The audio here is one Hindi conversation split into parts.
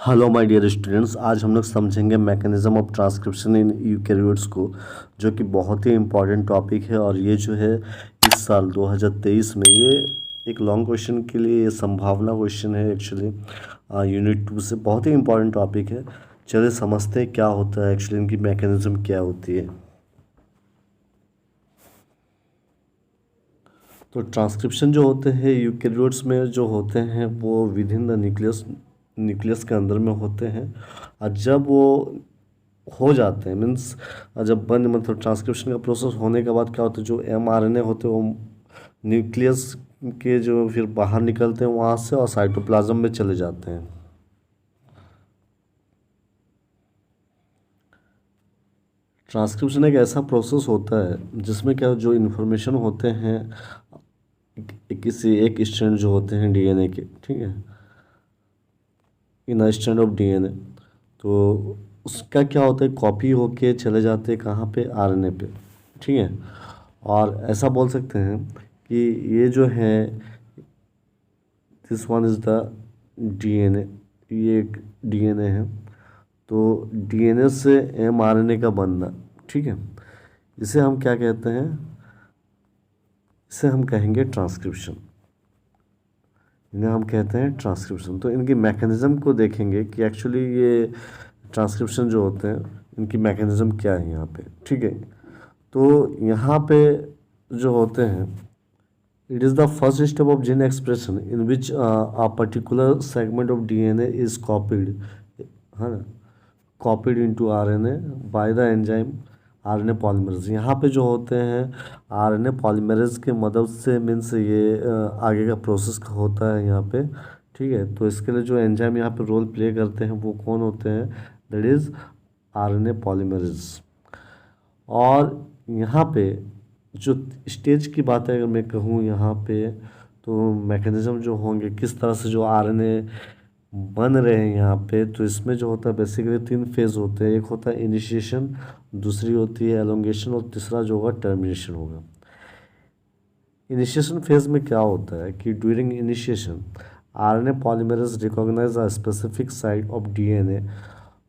हेलो माय डियर स्टूडेंट्स, आज हम लोग समझेंगे mechanism of transcription in eukaryotes को, जो कि बहुत ही इम्पॉर्टेंट टॉपिक है। और ये जो है इस साल 2023 में ये एक लॉन्ग क्वेश्चन के लिए ये संभावना क्वेश्चन है एक्चुअली। यूनिट 2 से बहुत ही इम्पॉर्टेंट टॉपिक है। चलिए समझते हैं क्या होता है एक्चुअली, इनकी मैकेनिज्म क्या होती है। तो ट्रांसक्रिप्शन जो होते हैं यूकेरियोट्स में जो होते हैं वो विद इन द न्यूक्लियस के अंदर में होते हैं। और जब वो हो जाते हैं मीन्स जब बन मतलब ट्रांसक्रिप्शन का प्रोसेस होने के बाद क्या होता है, जो mRNA होते हैं वो न्यूक्लियस के जो फिर बाहर निकलते हैं वहाँ से और साइटोप्लाज्म में चले जाते हैं। ट्रांसक्रिप्शन एक ऐसा प्रोसेस होता है जिसमें क्या जो इन्फॉर्मेशन होते हैं किसी एक स्ट्रैंड जो होते हैं डीएनए के, ठीक है, इन अ स्ट्रैंड ऑफ डीएनए, तो उसका क्या होता है कॉपी होके चले जाते हैं कहाँ पे, आरएनए पे, ठीक है। और ऐसा बोल सकते हैं कि ये जो है this one is the DNA, ये एक डीएनए है। तो डीएनए से एमआरएनए का बनना, ठीक है, इसे हम क्या कहते हैं, इसे हम कहेंगे ट्रांसक्रिप्शन। इन्हें हम कहते हैं ट्रांसक्रिप्शन। तो इनकी मैकेनिज़्म को देखेंगे कि एक्चुअली ये ट्रांसक्रिप्शन जो होते हैं इनकी मैकेनिज़्म क्या है यहाँ पे, ठीक है। तो यहाँ पे जो होते हैं it is the first step of gene expression in which a particular segment of DNA is copied, है ना, copied into RNA by the enzyme RNA polymerase. यहाँ पे जो होते हैं आरएनए पॉलीमरेज के मदद से मीन्स ये आगे का प्रोसेस होता है यहाँ पे, ठीक है। तो इसके लिए जो एंजाइम यहाँ पे रोल प्ले करते हैं वो कौन होते हैं, दैट इज़ आरएनए पॉलीमरेज। और यहाँ पे जो स्टेज की बात है अगर मैं कहूँ यहाँ पे, तो मैकेनिज़्म जो होंगे किस तरह से जो आरएनए बन रहे हैं यहाँ पे, तो इसमें जो होता है बेसिकली 3 फेज़ होते हैं। एक होता है इनिशिएशन, दूसरी होती है एलोंगेशन और तीसरा जो होगा टर्मिनेशन होगा। इनिशिएशन फेज में क्या होता है कि during initiation RNA polymerase recognize a specific site of DNA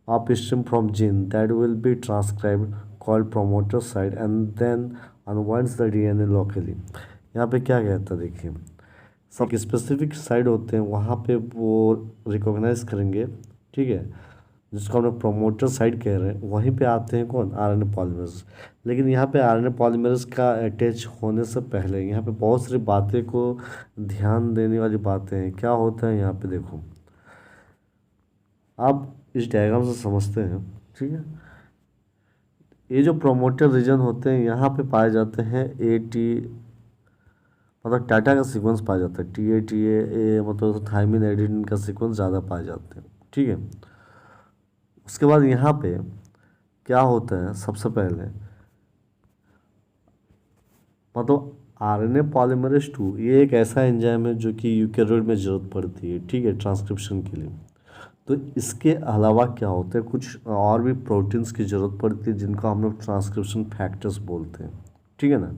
upstream from gene that will be transcribed called promoter site and then unwinds the DNA locally। यहाँ पे क्या कहता है देखिए, सब स्पेसिफिक साइड होते हैं वहाँ पे वो रिकॉग्नाइज करेंगे, ठीक है, जिसको हम लोग प्रोमोटर साइड कह रहे हैं। वहीं पे आते हैं कौन, आरएनए पॉलीमरेज। लेकिन यहाँ पे आरएनए पॉलीमरेज का अटैच होने से पहले यहाँ पे बहुत सारी बातें को ध्यान देने वाली बातें हैं। क्या होता है यहाँ पे देखो, आप इस डायग्राम से समझते हैं, ठीक है। ये जो प्रोमोटर रीजन होते हैं यहाँ पे पाए जाते हैं ए टी, मतलब टाटा का सीक्वेंस पाया जाता है, टी ए मतलब थायमिन एडेनिन का सीक्वेंस ज़्यादा पाए जाते हैं, ठीक है। उसके बाद यहाँ पे क्या होता है, सबसे पहले मतलब आरएनए पॉलीमरेज 2 ये एक ऐसा एंजाइम है जो कि यूकेरियोट में ज़रूरत पड़ती है, ठीक है, ट्रांसक्रिप्शन के लिए। तो इसके अलावा क्या होता है, कुछ और भी प्रोटीन्स की ज़रूरत पड़ती है जिनको हम लोग ट्रांसक्रिप्शन फैक्टर्स बोलते हैं, ठीक है ना।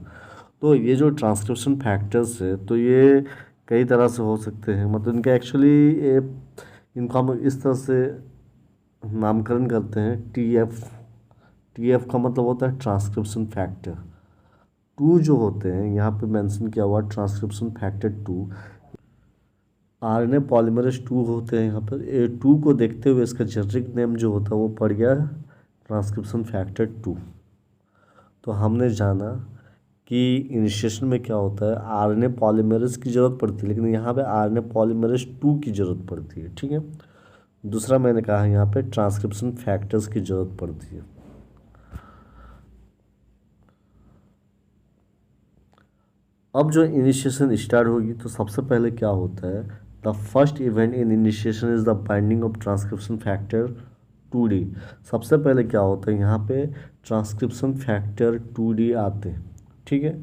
तो ये जो ट्रांसक्रिप्शन फैक्टर्स है तो ये कई तरह से हो सकते हैं, मतलब इनका एक्चुअली इनको हम इस तरह से नामकरण करते हैं टी एफ का मतलब होता है ट्रांसक्रिप्शन फैक्टर 2 जो होते हैं यहाँ पे मेंशन किया हुआ ट्रांसक्रिप्शन फैक्टर 2, आरएनए पॉलीमरेज 2 होते हैं यहाँ पर। ए 2 को देखते हुए इसका जेनेरिक नेम जो होता है वो पड़ गया ट्रांसक्रिप्शन फैक्टर 2। तो हमने जाना कि इनिशिएशन में क्या होता है, आरएनए पॉलीमरेज की ज़रूरत पड़ती है, लेकिन यहाँ पे आरएनए पॉलीमरेज 2 की ज़रूरत पड़ती है, ठीक है। दूसरा मैंने कहा यहाँ पे ट्रांसक्रिप्शन फैक्टर्स की ज़रूरत पड़ती है। अब जो इनिशिएशन स्टार्ट होगी तो सबसे पहले क्या होता है, the first event in initiation is the binding of transcription factor 2D। सबसे पहले क्या होता है यहाँ पे ट्रांसक्रिप्शन फैक्टर 2D आते हैं, ठीक है।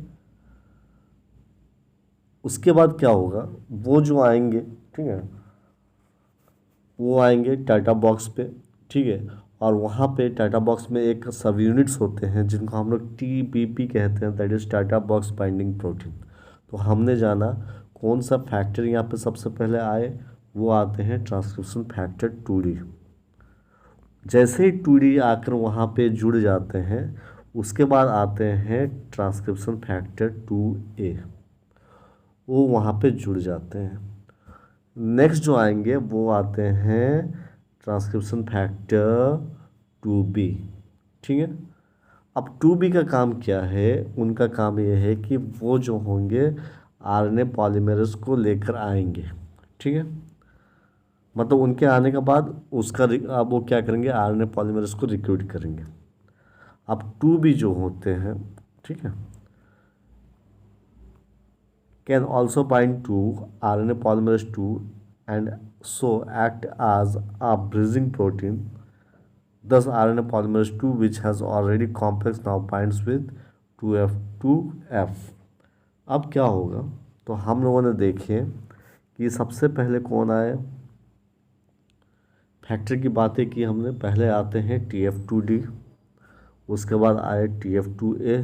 उसके बाद क्या होगा, वो जो आएंगे, ठीक है, वो आएंगे टाटा बॉक्स पे, ठीक है। और वहाँ पे टाटा बॉक्स में एक सब यूनिट्स होते हैं जिनको हम लोग TBP कहते हैं, that is TATA box binding protein. तो हमने जाना कौन सा फैक्टर यहाँ पे सबसे पहले आए, वो आते हैं ट्रांसक्रिप्शन फैक्टर 2D। जैसे ही 2D आकर वहाँ पे जुड़ जाते हैं, उसके बाद आते हैं ट्रांसक्रिप्शन फैक्टर 2A, वो वहाँ पे जुड़ जाते हैं। नेक्स्ट जो आएंगे वो आते हैं ट्रांसक्रिप्शन फैक्टर 2B। ठीक है। अब 2B का काम क्या है? उनका काम ये है कि वो जो होंगे आरएनए पॉलीमरेज को लेकर आएंगे। ठीक है। मतलब उनके आने के बाद अब वो क्या करेंगे, आरएनए पॉलीमरेज को रिक्रूट करेंगे। अब 2B जो होते हैं, ठीक है, can also bind to RNA polymerase 2 and so act as a bridging protein. Thus, RNA polymerase 2, which has already complex, now binds with 2F2F. अब क्या होगा? तो हम लोगों ने देखे कि सबसे पहले कौन आए, फैक्टर की बातें की हमने। पहले आते हैं TF2D, उसके बाद आए TF2A,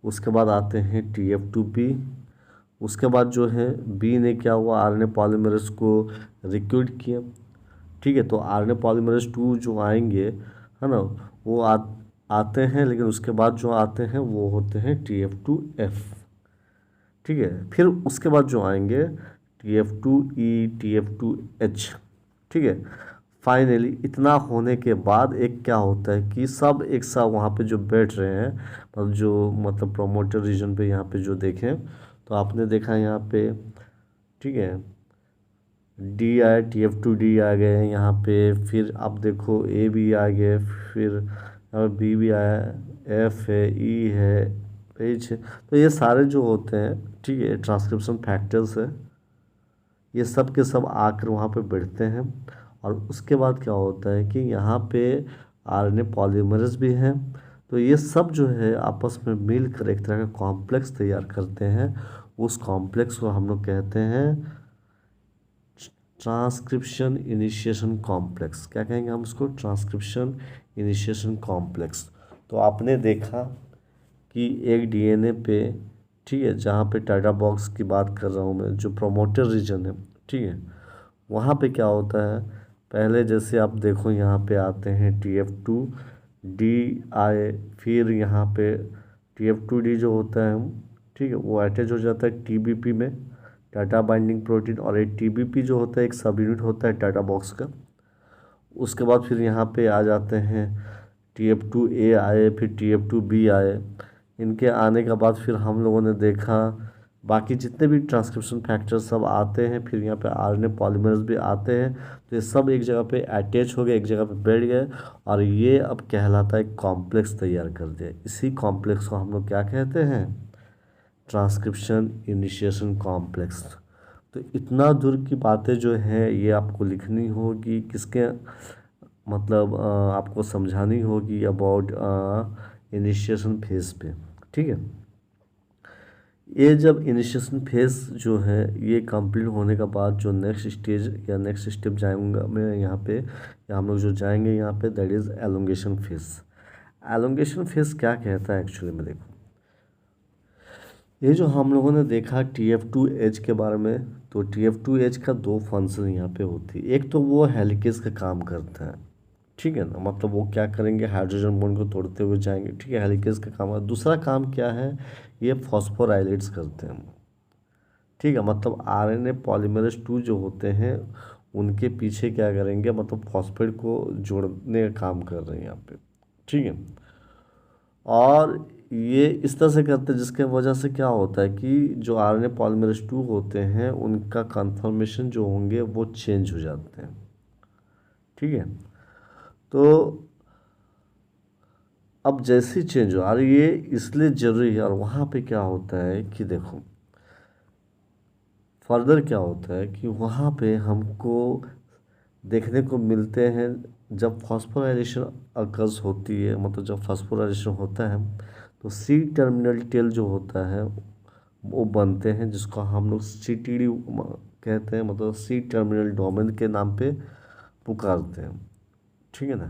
उसके बाद आते हैं TF2B, उसके बाद जो है बी ने क्या हुआ, आरएनए पॉलीमरेज को रिक्रूट किया। ठीक है। तो आरएनए पॉलीमरेज 2 जो आएंगे, है ना, वो आते हैं, लेकिन उसके बाद जो आते हैं वो होते हैं TF2F। ठीक है। फिर उसके बाद जो आएंगे TF2E, TF2H। ठीक है। फाइनली इतना होने के बाद एक क्या होता है कि सब एक साथ वहाँ पे जो बैठ रहे हैं, मतलब जो मतलब प्रोमोटर रीजन पे यहाँ पे जो देखें, तो आपने देखा यहाँ पे, ठीक है, डी आए, TF2D आ गए यहाँ पे, फिर आप देखो ए भी आ गए, फिर बी भी आया, एफ है, ई है, एच है। तो ये सारे जो होते हैं, ठीक है, ट्रांसक्रिप्शन फैक्टर्स है, ये सब के सब आकर वहाँ पे बैठते हैं। और उसके बाद क्या होता है कि यहाँ पे आरएनए पॉलीमरेज भी है, तो ये सब जो है आपस में मिलकर एक तरह का कॉम्प्लेक्स तैयार करते हैं। उस कॉम्प्लेक्स को हम लोग कहते हैं ट्रांसक्रिप्शन इनिशिएशन कॉम्प्लेक्स। क्या कहेंगे हम उसको? Transcription initiation complex. तो आपने देखा कि एक डीएनए पे, ठीक है, जहाँ पे टाटा बॉक्स की बात कर रहा हूँ मैं, जो प्रोमोटर रीजन है, ठीक है, वहाँ पे क्या होता है, पहले जैसे आप देखो यहाँ पे आते हैं TF2D आए, फिर यहाँ पे TF2D जो होता है, ठीक है, वो अटैच हो जाता है TBP में, टाटा बाइंडिंग प्रोटीन, और एक TBP जो होता है एक सब यूनिट होता है टाटा बॉक्स का। उसके बाद फिर यहाँ पे आ जाते हैं TF2A आए, फिर TF2B आए। इनके आने के बाद फिर हम लोगों ने देखा बाकी जितने भी ट्रांसक्रिप्शन फैक्टर सब आते हैं, फिर यहाँ पे आरएनए पॉलीमरेज भी आते हैं। तो ये सब एक जगह पे अटैच हो गए, एक जगह पे बैठ गए, और ये अब कहलाता है कॉम्प्लेक्स तैयार कर दिया। इसी कॉम्प्लेक्स को हम लोग क्या कहते हैं? Transcription initiation complex. तो इतना दूर की बातें जो है ये आपको लिखनी होगी, किसके मतलब आपको समझानी होगी अबाउट इनिशिएशन फेज पे। ठीक है। ये जब इनिशिएशन फेज जो है ये कंप्लीट होने के बाद जो नेक्स्ट स्टेज या नेक्स्ट स्टेप जाऊंगा मैं यहाँ पे, या हम लोग जो जाएंगे यहाँ पे, that is elongation phase. Elongation phase क्या कहता है एक्चुअली में? देखो, ये जो हम लोगों ने देखा TF2H के बारे में, तो TF2H का दो फंक्शन यहाँ पे होती है। एक तो वो हेलिकेज का काम करता है, ठीक है ना, मतलब वो क्या करेंगे, हाइड्रोजन बॉन्ड को तोड़ते हुए जाएंगे, ठीक है, हेलिकेज का काम है। दूसरा काम क्या है, ये फॉस्फोराइलेट्स करते हैं, ठीक है, मतलब आरएनए पॉलीमरेज 2 जो होते हैं उनके पीछे क्या करेंगे, मतलब फॉस्फेट को जोड़ने का काम कर रहे हैं यहाँ पे, ठीक है। और ये इस तरह से करते हैं जिसके वजह से क्या होता है कि जो आरएनए पॉलीमरेज 2 होते हैं उनका कन्फर्मेशन जो होंगे वो चेंज हो जाते हैं, ठीक है। तो अब जैसे ही चेंज हो, और ये इसलिए ज़रूरी है। और वहाँ पे क्या होता है कि देखो फर्दर क्या होता है कि वहाँ पे हमको देखने को मिलते हैं जब फॉस्फोराइलेशन अकर्स होती है, मतलब जब फॉस्फोराइलेशन होता है तो सी टर्मिनल टेल जो होता है वो बनते हैं, जिसको हम लोग CTD कहते हैं, मतलब सी टर्मिनल डोमेन के नाम पे पुकारते हैं, ठीक है ना।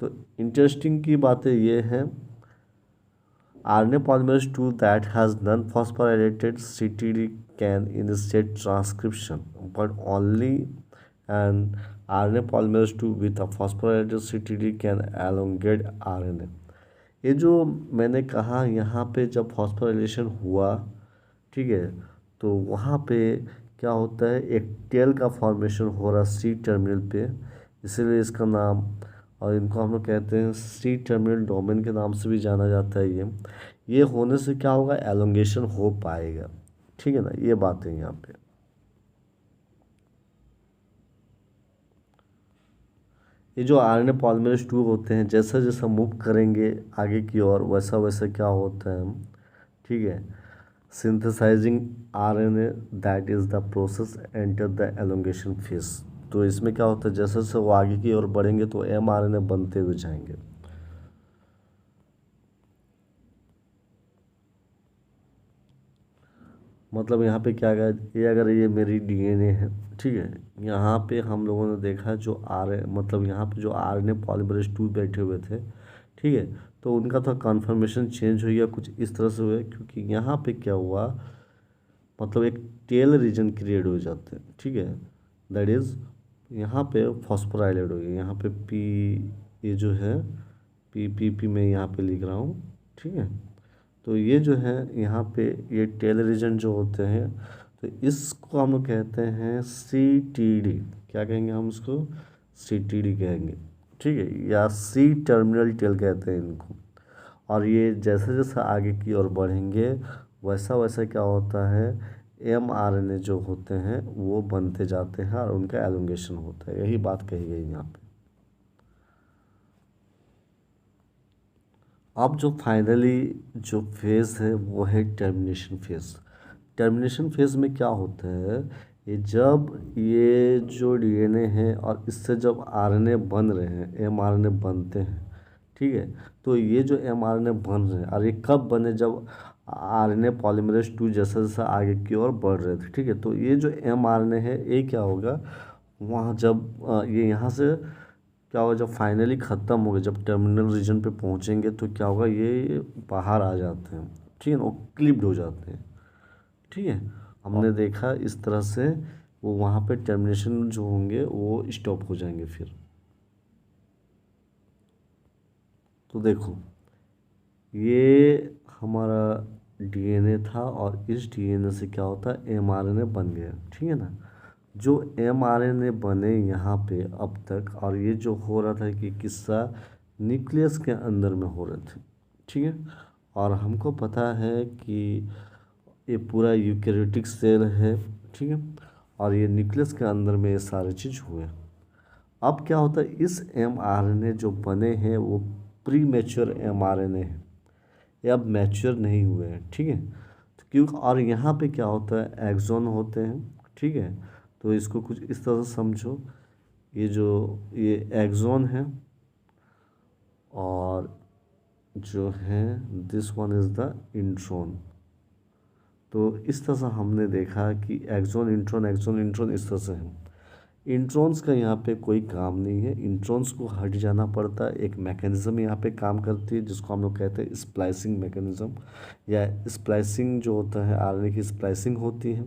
तो इंटरेस्टिंग की बातें ये हैं RNA polymerase II that has non-phosphorylated CTD can initiate transcription, but only an RNA polymerase II with a phosphorylated CTD can elongate RNA। ये जो मैंने कहा यहाँ पे जब फॉस्फोराइलेशन हुआ, ठीक है, तो वहाँ पे क्या होता है, एक टेल का फॉर्मेशन हो रहा सी टर्मिनल पे, इसीलिए इसका नाम, और इनको हम लोग कहते हैं सी टर्मिनल डोमेन के नाम से भी जाना जाता है। ये होने से क्या होगा, एलोंगेशन हो पाएगा, ठीक है ना, ये बात है यहाँ पे। ये जो आरएनए पॉलीमरेज टू होते हैं, जैसा जैसा मूव करेंगे आगे की ओर, वैसा वैसा क्या होता है, ठीक है, synthesising RNA that is the process enter the elongation phase. तो इसमें क्या होता है, जैसे जैसे वो आगे की ओर बढ़ेंगे तो एमआरएनए बनते हुए जाएंगे। मतलब यहाँ पे क्या है, ये अगर ये मेरी डीएनए है, ठीक है, यहाँ पे हम लोगों ने देखा जो मतलब यहाँ पे जो आरएनए पॉलीमरेज टू बैठे हुए थे, ठीक है, तो उनका तो कन्फर्मेशन चेंज हो गया कुछ इस तरह से हुआ, क्योंकि यहाँ पे क्या हुआ, मतलब एक टेल रीजन क्रिएट हो जाते हैं, ठीक है, दैट इज़ यहाँ पे फॉस्फोराइलेट हो गया, यहाँ पे पी, ये जो है पी मैं यहाँ पे लिख रहा हूँ, ठीक है, तो ये जो है यहाँ पे ये टेल रीजन जो होते हैं, तो इसको हम लोग कहते हैं सी टी डी। क्या कहेंगे हम इसको, सी टी डी कहेंगे, ठीक है, या सी टर्मिनल टेल कहते हैं इनको। और ये जैसे जैसे आगे की ओर बढ़ेंगे, वैसा वैसा क्या होता है, एम आर एन ए जो होते हैं वो बनते जाते हैं और उनका एलोंगेशन होता है, यही बात कही गई यहाँ पे। अब जो फाइनली जो फेज़ है वो है टर्मिनेशन फेज़। टर्मिनेशन फेज़ में क्या होता है, ये जब ये जो डीएनए है और इससे जब आरएनए बन रहे हैं, एमआरएनए बनते हैं, ठीक है, तो ये जो एमआरएनए बन रहे हैं, और ये कब बने, जब आरएनए पॉलीमरेज टू जैसा जैसा आगे की ओर बढ़ रहे थे, ठीक है, तो ये जो एमआरएनए है ये क्या होगा, वहाँ जब ये यहाँ से क्या होगा, जब फाइनली ख़त्म हो गए, जब टर्मिनल रीजन पे पहुँचेंगे तो क्या होगा, ये बाहर आ जाते हैं, ठीक है ना, वो क्लिप्ड हो जाते हैं, ठीक है, हमने देखा इस तरह से वो वहाँ पे टर्मिनेशन जो होंगे वो स्टॉप हो जाएंगे फिर। तो देखो, ये हमारा डीएनए था और इस डीएनए से क्या होता है, एमआरएनए बन गया, ठीक है ना। जो एमआरएनए बने यहाँ पे अब तक, और ये जो हो रहा था कि किस्सा न्यूक्लियस के अंदर में हो रहे थे, ठीक है, और हमको पता है कि ये पूरा यूकेरियोटिक सेल है, ठीक है, और ये न्यूक्लियस के अंदर में ये सारी चीज़ हुए। अब क्या होता है, इस एमआरएनए जो बने हैं वो प्री मैच्योर एमआरएनए है, ये अब मैच्योर नहीं हुए हैं, ठीक है, तो क्यों, और यहाँ पे क्या होता है, एक्सॉन होते हैं, ठीक है, तो इसको कुछ इस तरह से समझो, ये जो ये एक्सॉन है, और जो है this one is the intron. तो इस तरह से हमने देखा कि एक्सॉन इंट्रॉन इस तरह से है। इंट्रॉन्स का यहाँ पे कोई काम नहीं है, इंट्रॉन्स को हट जाना पड़ता है, एक मैकेनिज़्म यहाँ पे काम करती है जिसको हम लोग कहते हैं स्प्लाइसिंग मैकेनिज़्म, या स्प्लाइसिंग जो होता है, आरएनए की स्प्लाइसिंग होती है।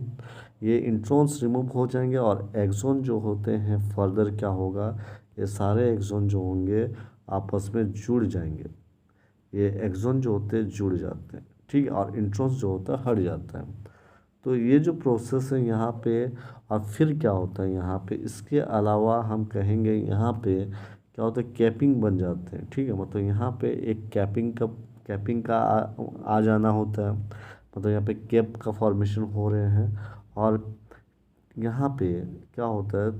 ये इंट्रॉन्स रिमूव हो जाएंगे और एक्सॉन जो होते हैं, फर्दर क्या होगा, ये सारे एक्सॉन जो होंगे आपस में जुड़ जाएंगे, ये एक्सॉन जो होते हैं जुड़ जाते हैं, ठीक है, और इंट्रॉन्स जो होता है हट जाता है। तो ये जो प्रोसेस है यहाँ पे, और फिर क्या होता है यहाँ पे, इसके अलावा हम कहेंगे यहाँ पे क्या होता है, कैपिंग बन जाते हैं, ठीक है, मतलब यहाँ पे एक कैपिंग का आ जाना होता है, मतलब यहाँ पे कैप का फॉर्मेशन हो रहे हैं, और यहाँ पे क्या होता है,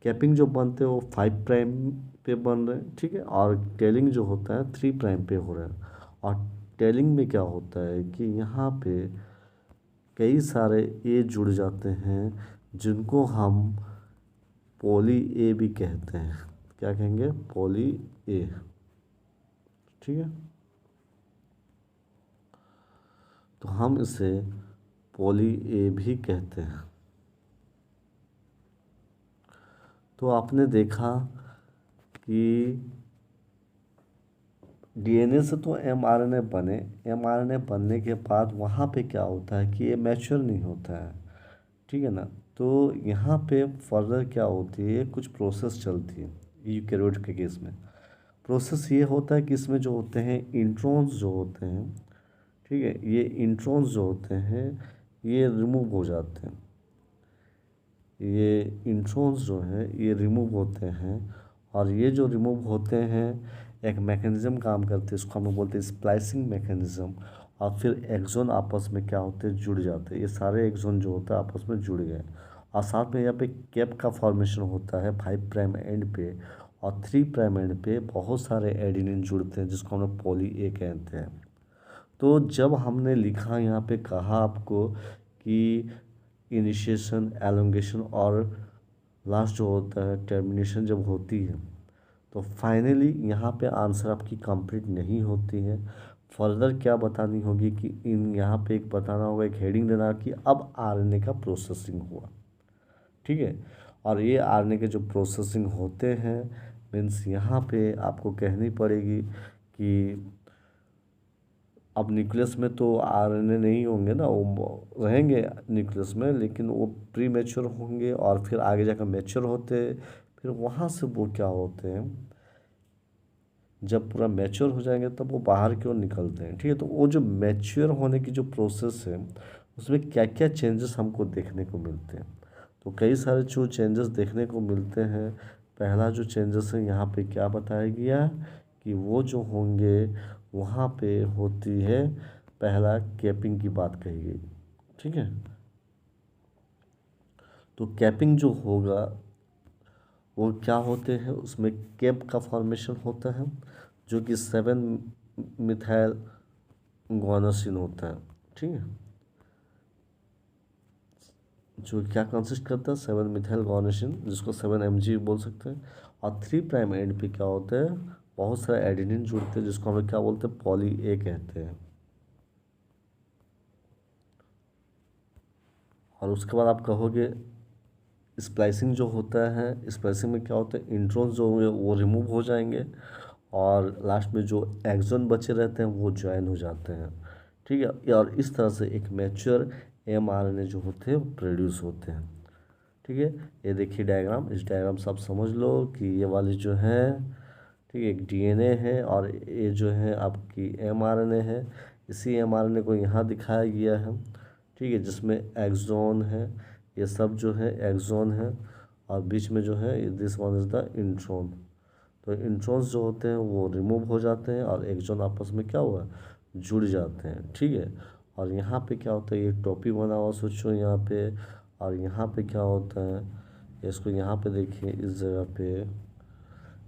कैपिंग जो बनते हैं वो 5 प्राइम पे बन रहे हैं, ठीक है, और टेलिंग जो होता है 3 प्राइम पे हो रहा है। और टेलिंग में क्या होता है कि यहाँ पे कई सारे ए जुड़ जाते हैं जिनको हम पॉली ए भी कहते हैं। क्या कहेंगे, पॉली ए, ठीक है, तो हम इसे पॉली ए भी कहते हैं। तो आपने देखा कि डीएनए से तो एमआरएनए बने, एमआरएनए बनने के बाद वहाँ पे क्या होता है कि ये मैच्योर नहीं होता है, ठीक है ना। तो यहाँ पे फर्दर क्या होती है, कुछ प्रोसेस चलती है यूकेरियोट के केस में। प्रोसेस ये होता है कि इसमें जो होते हैं इंट्रॉन्स जो होते हैं, ठीक है, ये इंट्रॉन्स जो होते हैं ये रिमूव हो जाते हैं। ये इंट्रॉन्स जो हैं ये रिमूव होते हैं, और ये जो रिमूव होते हैं एक मैकेनिज़्म काम करते हैं, इसको हम लोग बोलते हैं स्प्लाइसिंग मैकेनिज़्म। और फिर एक्सोन आपस में क्या होते हैं, जुड़ जाते हैं। ये सारे एक्सोन जो होता है आपस में जुड़ गए, और साथ में यहाँ पे कैप का फॉर्मेशन होता है 5 प्राइम एंड पे, और 3 प्राइम एंड पे बहुत सारे एडेनिन जुड़ते हैं जिसको हम लोग पॉली ए कहते हैं। तो जब हमने लिखा यहाँ पे कहा आपको कि इनिशिएशन, एलोंगेशन और लास्ट जो होता है टर्मिनेशन जब होती है, तो फाइनली यहाँ पे आंसर आपकी कंप्लीट नहीं होती है। फर्दर क्या बतानी होगी कि इन यहाँ पे एक बताना होगा, एक हेडिंग देना कि अब आरएनए का प्रोसेसिंग हुआ, ठीक है। और ये आरएनए के जो प्रोसेसिंग होते हैं मीन्स यहाँ पे आपको कहनी पड़ेगी कि अब न्यूक्लियस में तो आरएनए नहीं होंगे ना, वो रहेंगे न्यूक्लियस में, लेकिन वो प्री मैच्योर होंगे और फिर आगे जाकर मैच्योर होते, फिर वहाँ से वो क्या होते हैं, जब पूरा मैच्योर हो जाएंगे तब वो बाहर की ओर निकलते हैं, ठीक है। तो वो जो मैच्योर होने की जो प्रोसेस है उसमें क्या क्या चेंजेस हमको देखने को मिलते हैं, तो कई सारे जो चेंजेस देखने को मिलते हैं। पहला जो चेंजेस है यहाँ पे क्या बताया गया कि वो जो होंगे वहाँ पे होती है, पहला कैपिंग की बात कही गई, ठीक है। तो कैपिंग जो होगा वो क्या होते हैं, उसमें कैप का फॉर्मेशन होता है जो कि 7 मिथाइल गुआनोसिन होता है, ठीक है, जो क्या कंसिस्ट करता है 7 मिथाइल गुआनोसिन, जिसको 7 mg बोल सकते हैं। और 3 प्राइम एंड पे क्या होता है, बहुत सारे एडेनिन जुड़ते हैं जिसको हम लोग क्या बोलते हैं, पॉली ए कहते हैं। और उसके बाद आप कहोगे स्प्लाइसिंग जो होता है, स्प्लाइसिंग में क्या होता है, इंट्रॉन्स जो होंगे वो रिमूव हो जाएंगे, और लास्ट में जो एक्सोन बचे रहते हैं वो ज्वाइन हो जाते हैं, ठीक है। और इस तरह से एक मैच्योर एमआरएनए जो होते हैं वो प्रोड्यूस होते हैं, ठीक है। ये देखिए डायग्राम, इस डायग्राम से आप समझ लो कि ये वाली जो है, ठीक है, एक डीएनए है और ये जो है आपकी एमआरएनए है। इसी एमआरएनए को यहाँ दिखाया गया है, ठीक है, जिसमें एक्सोन है, ये सब जो है एक्सोन है, और बीच में जो है this one is the intron. तो इंट्रॉन्स जो होते हैं वो रिमूव हो जाते हैं और एक्सोन आपस में क्या हुआ, जुड़ जाते हैं, ठीक है। और यहाँ पे क्या होता है, ये टोपी बना हुआ सोचो यहाँ पे, और यहाँ पे क्या होता है, इसको यहाँ पे देखिए, इस जगह पे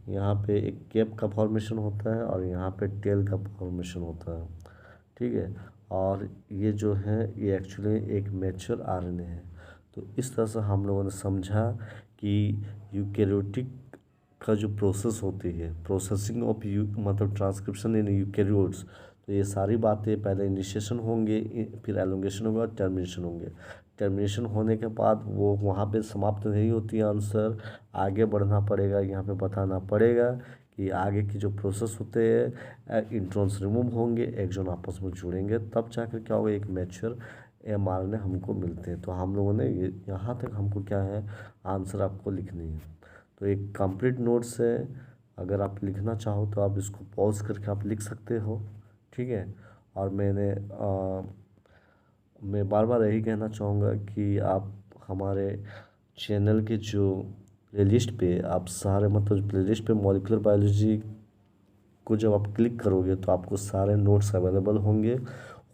यहाँ पे एक कैप का फॉर्मेशन होता है और यहाँ पे टेल का फॉर्मेशन होता है, ठीक है। और ये जो है ये एक्चुअली एक मैच्योर आरएनए है। तो इस तरह से हम लोगों ने समझा कि यूकेरियोटिक का जो प्रोसेस होती है, प्रोसेसिंग ऑफ यू मतलब ट्रांसक्रिप्शन इन यूकेरियोट्स, तो ये सारी बातें पहले इनिशिएशन होंगे, फिर एलोंगेशन होगा, टर्मिनेशन होंगे। टर्मिनेशन होने के बाद वो वहाँ पे समाप्त नहीं होती है आंसर, आगे बढ़ना पड़ेगा, यहाँ पे बताना पड़ेगा कि आगे की जो प्रोसेस होते हैं, इंट्रॉन्स रिमूव होंगे, एक्सोन आपस में जुड़ेंगे, तब जाकर क्या होगा, एक मैच्योर एमआरएनए हमको मिलते हैं। तो हम लोगों ने ये यहाँ तक हमको क्या है, आंसर आपको लिखनी है। तो एक कंप्लीट नोट्स है, अगर आप लिखना चाहो तो आप इसको पॉज करके आप लिख सकते हो, ठीक है। और मैं बार बार यही कहना चाहूँगा कि आप हमारे चैनल के जो प्लेलिस्ट पे आप सारे मतलब प्लेलिस्ट पे मॉलिक्यूलर बायोलॉजी को जब आप क्लिक करोगे तो आपको सारे नोट्स अवेलेबल होंगे।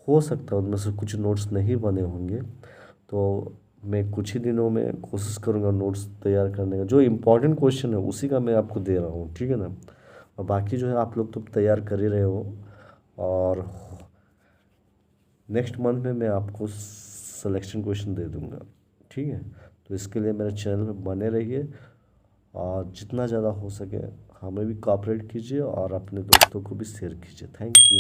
हो सकता है उनमें से कुछ नोट्स नहीं बने होंगे, तो मैं कुछ ही दिनों में कोशिश करूँगा नोट्स तैयार करने का। जो इम्पोर्टेंट क्वेश्चन है उसी का मैं आपको दे रहा हूँ, ठीक है ना। और बाकी जो है आप लोग तो तैयार कर ही रहे हो, और नेक्स्ट मंथ में मैं आपको सिलेक्शन क्वेश्चन दे दूँगा, ठीक है। तो इसके लिए मेरे चैनल में बने रहिए, और जितना ज़्यादा हो सके हमें भी कोऑपरेट कीजिए और अपने दोस्तों को भी शेयर कीजिए। Thank you.